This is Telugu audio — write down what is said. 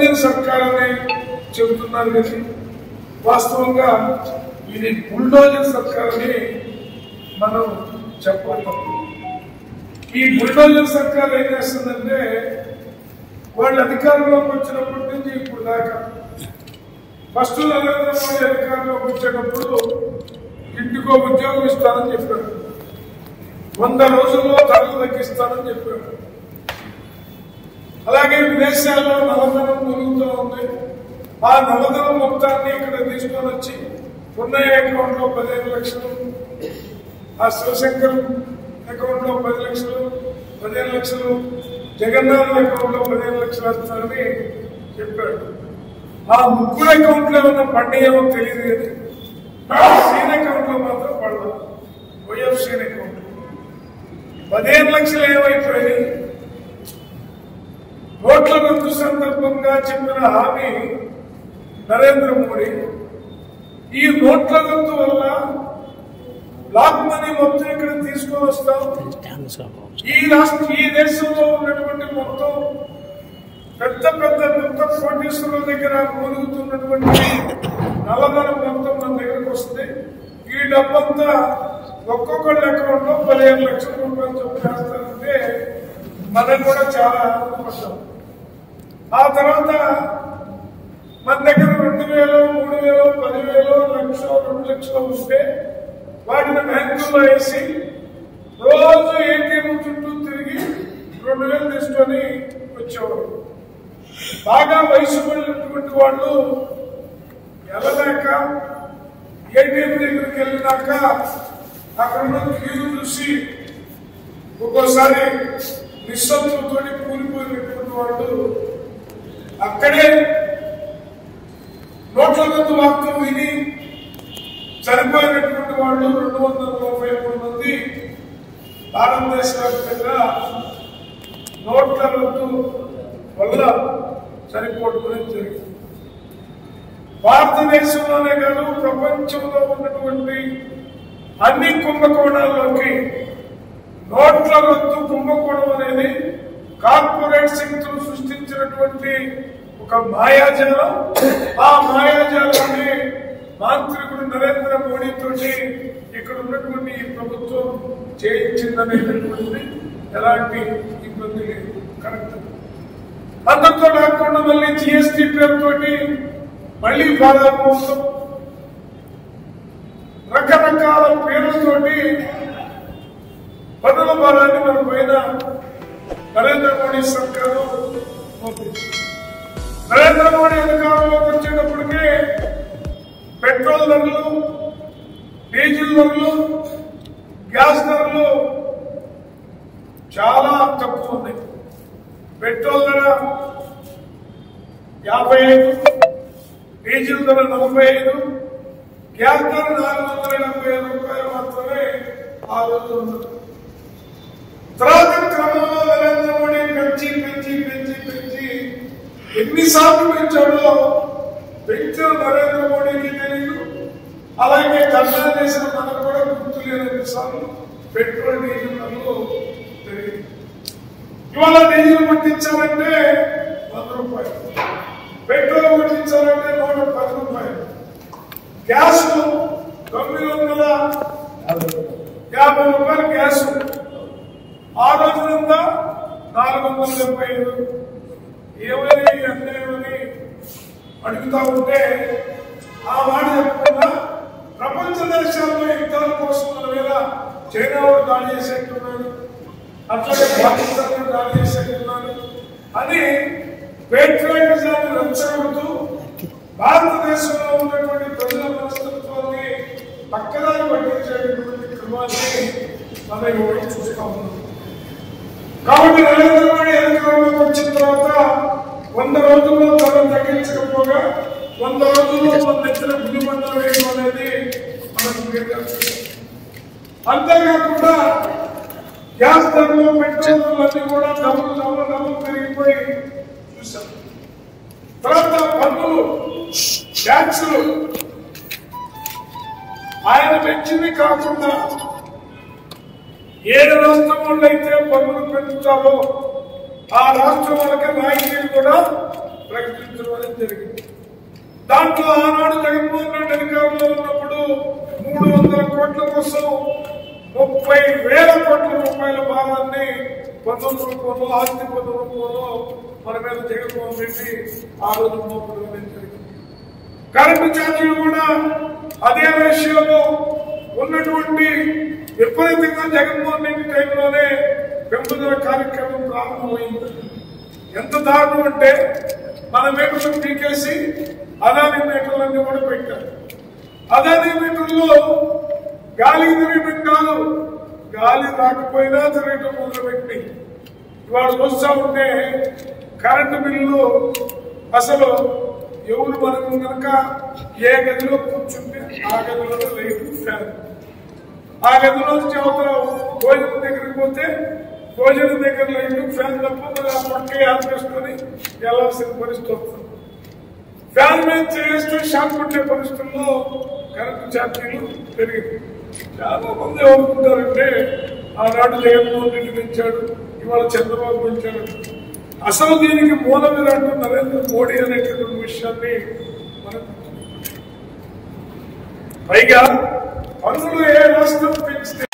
బుల్డోజర్ సర్కార్ అని చెబుతున్నారు కానీ వాస్తవంగా ఇది బుల్డోజర్ సర్కార్ అని మనం చెప్పాలి. ఈ బుల్డోజర్ సర్కార్ ఏం చేస్తుందంటే వాళ్ళు అధికారంలోకి వచ్చినప్పటి నుంచి ఇప్పుడు దాకా ఫస్ట్ నరేంద్ర మోడీ అధికారంలోకి వచ్చేటప్పుడు ఇంటికో ఉద్యోగం ఇస్తానని చెప్పాడు. 100 రోజుల్లో ధరలు తగ్గిస్తానని చెప్పాడు. అలాగే విదేశాల్లో నల్లధనం మురుగుతూ ఉంది. ఆ నల్లధనం మొత్తాన్ని ఇక్కడ తీసుకొని వచ్చి పున్నయ్య అకౌంట్ లో 15 లక్షలు, ఆ శివశంకర్ అకౌంట్ లో 10 లక్షలు, 15 లక్షలు, జగన్నాథ్ అకౌంట్ లో 15 లక్షలు వస్తారని చెప్పాడు. ఆ ముగ్గురు అకౌంట్ లో ఉన్న పండుగ తెలియదు కానీ సీన్ అకౌంట్ లో మాత్రం పడదు. వైఎఫ్ సీన్ అకౌంట్ 15 లక్షలు ఏమైపోయాయి? నోట్ల రద్దు సందర్భంగా చెప్పిన హామీ నరేంద్ర మోడీ ఈ నోట్ల రద్దు వల్ల బ్లాక్ మనీ మొత్తం ఇక్కడ తీసుకొని వస్తాం. ఈ దేశంలో ఉన్నటువంటి మొత్తం పెద్ద పెద్ద కోటీశ్వరుల దగ్గర మునుగుతున్నటువంటి నల్లధనం మొత్తం మన దగ్గరకు వస్తుంది. ఈ డబ్బంతా ఒక్కొక్కళ్ళ అకౌంట్ లో 15 లక్షల రూపాయలు చొప్పున వేస్తారంటే మనం కూడా చాలా ఆనందపడ్డాం. ఆ తర్వాత మన దగ్గర 2,000, 3,000, 10,000, 1,00,000, 2 లక్షలు ఉంటే వాటిని బ్యాంకుల్లో వేసి రోజు ఏటీఎం చుట్టూ తిరిగి 2,000 తీసుకొని వచ్చేవారు. బాగా వయసు పడినటువంటి వాళ్ళు వెళ్ళలేక ఏటీఎం దగ్గరికి వెళ్ళినాక అక్కడ ఉన్న క్యూలు చూసి ఒక్కోసారి నిస్సత్తులతో కూలిపోయినటువంటి వాళ్ళు అక్కడే నోట్ల రద్దు వార్త విని చనిపోయినటువంటి వాళ్ళు 233 మంది భారతదేశ వ్యాప్తంగా నోట్ల రద్దు వల్ల చనిపోవడం జరిగింది. భారతదేశంలోనే కాదు ప్రపంచంలో ఉన్నటువంటి అన్ని కుంభకోణాల్లోకి నోట్ల రద్దు కుంభకోణం అనేది కార్పొరేట్ శక్తులు సృష్టించినటువంటి ఒక మాయాజాలం. ఆ మాయాజాలాన్ని మాంత్రికుడు నరేంద్ర మోడీ తోటి ఇక్కడ ఉన్నటువంటి ఈ ప్రభుత్వం చేయించిందనేటటువంటిది ఎలాంటి ఇబ్బంది లేదు. కరెక్ట్. అందరితో కాకుండా మళ్ళీ జిఎస్టీ పేరుతోటి మళ్ళీ భారత కోసం రకరకాల పేర్లతోటి పన్నుల భారాన్ని మన పైన నరేంద్ర మోడీ సర్కారు నరేంద్ర మోడీ అధికారంలోకి వచ్చేటప్పటికే పెట్రోల్ ధరలు, డీజిల్ ధరలు, గ్యాస్ ధరలు చాలా తక్కువ ఉన్నాయి. పెట్రోల్ ధర 55, డీజిల్ ధర 45, గ్యాస్ ధర 475 రూపాయలు మాత్రమే ఆ రోజు ఉంది. తర్వాత క్రమంలో నరేంద్ర మోడీ పెంచి ఎన్నిసార్లు పెంచాడో పెంచిన నరేంద్ర మోడీకి తెలియదు. అలాగే ధర్నా చేసిన మనకు కూడా గుర్తు లేని సార్లు పెట్రోల్ డీజిల్ ధరలు పెరిగింది. ఇవాళ డీజిల్ పట్టించాలంటే 100 రూపాయలు, పెట్రోల్ పట్టించాలంటే 110 రూపాయలు, గ్యాస్ 950 రూపాయలు గ్యాస్. ఆ రోజునంతా 475. ఏమని అన్యాయమని అడుగుతా ఉంటే ఆ మాట చెప్పకుండా ప్రపంచ దేశాల్లో యుద్ధాల కోసం మన మీద చైనా వాడు దాడి చేసేట్టున్నాడు, అట్లాగే పాకిస్తాన్ దాడి చేసేట్టున్నాడు అని పేట్రియాటిజాన్ని రెచ్చగొడుతూ భారతదేశంలో ఉన్నటువంటి ప్రజల మనస్తత్వాన్ని పక్కదారి పట్టించేటటువంటి క్రమాన్ని మనం ఎవరు చూస్తా ఉన్నాం. కాబట్టి నరేంద్ర మోడీ అధికారంలోకి వచ్చిన తర్వాత 100 రోజుల్లో ధరలు తగ్గించకపోగా 100 రోజుల్లో మన దగ్గర బుద్ధిమంతులు వేయడం అనేది మనకు. అంతేకాకుండా గ్యాస్ ధరలు, పెట్రోల్ ధరలన్నీ కూడా డబ్బులు పెరిగిపోయి చూసాం. తర్వాత పన్నులు, ట్యాక్సులు ఆయన పెంచింది కాకుండా ఏ రాష్ట్రం వాళ్ళు అయితే పన్నులు పెంచుతారో ఆ రాష్ట్రం వాళ్ళకి రాయితీలు కూడా ప్రకటించడం అనేది జరిగింది. దాంట్లో ఆనాడు జగన్మోహన్ రెడ్డి అధికారంలో ఉన్నప్పుడు 300 కోట్ల కోసం 30,000 కోట్ల రూపాయల భారాన్ని పన్నుల రూపంలో, ఆస్తి పన్నుల రూపంలో మన మీద జగన్మోహన్ రెడ్డి ఆ రోజు మోపడం జరిగింది. కరెంటు ఛార్జీలు కూడా అదే రేషియోలో ఉన్నటువంటి విపరీతంగా జగన్మోహన్ రెడ్డి టైంలోనే పెంపుదల కార్యక్రమం ప్రారంభమైంది. ఎంత దారుణం అంటే మన మీటర్లను పీకేసి అదాని మీటర్లన్నీ కూడా పెట్టారు. అదాని మీటర్లో గాలికి తిరగటం కాదు, గాలి రాకపోయినా తిరగటం మొదలుపెట్టి ఇవాళ చూస్తా ఉంటే కరెంటు బిల్లు అసలు ఎవరు మనం కనుక ఏ గదిలో కూర్చుంటే ఆ గదిలో లైట్ ఫ్యాన్, ఆ గదిలో నుంచి అవతల భోజనం దగ్గరికి పోతే భోజనం దగ్గర లైట్ ఫ్యాన్ తప్ప మరి ఆ పక్క ఆపేసుకొని వెళ్లాల్సిన పరిస్థితి వస్తుంది. ఫ్యాన్ మీద చేస్తే షాక్ కొట్టే పరిస్థితుల్లో కరెంటు ఛార్జీలు పెరిగింది. చాలా మంది ఏమనుకుంటారంటే ఆనాడు జగన్మోహన్ రెడ్డి పెంచాడు, ఇవాళ చంద్రబాబు పెంచాడు. అసలు దీనికి మూల విరాట్ నరేంద్ర మోడీ అనేటటువంటి విషయాన్ని మనం పైగా పన్నులు ఏ రాష్ట్రం పెంచితే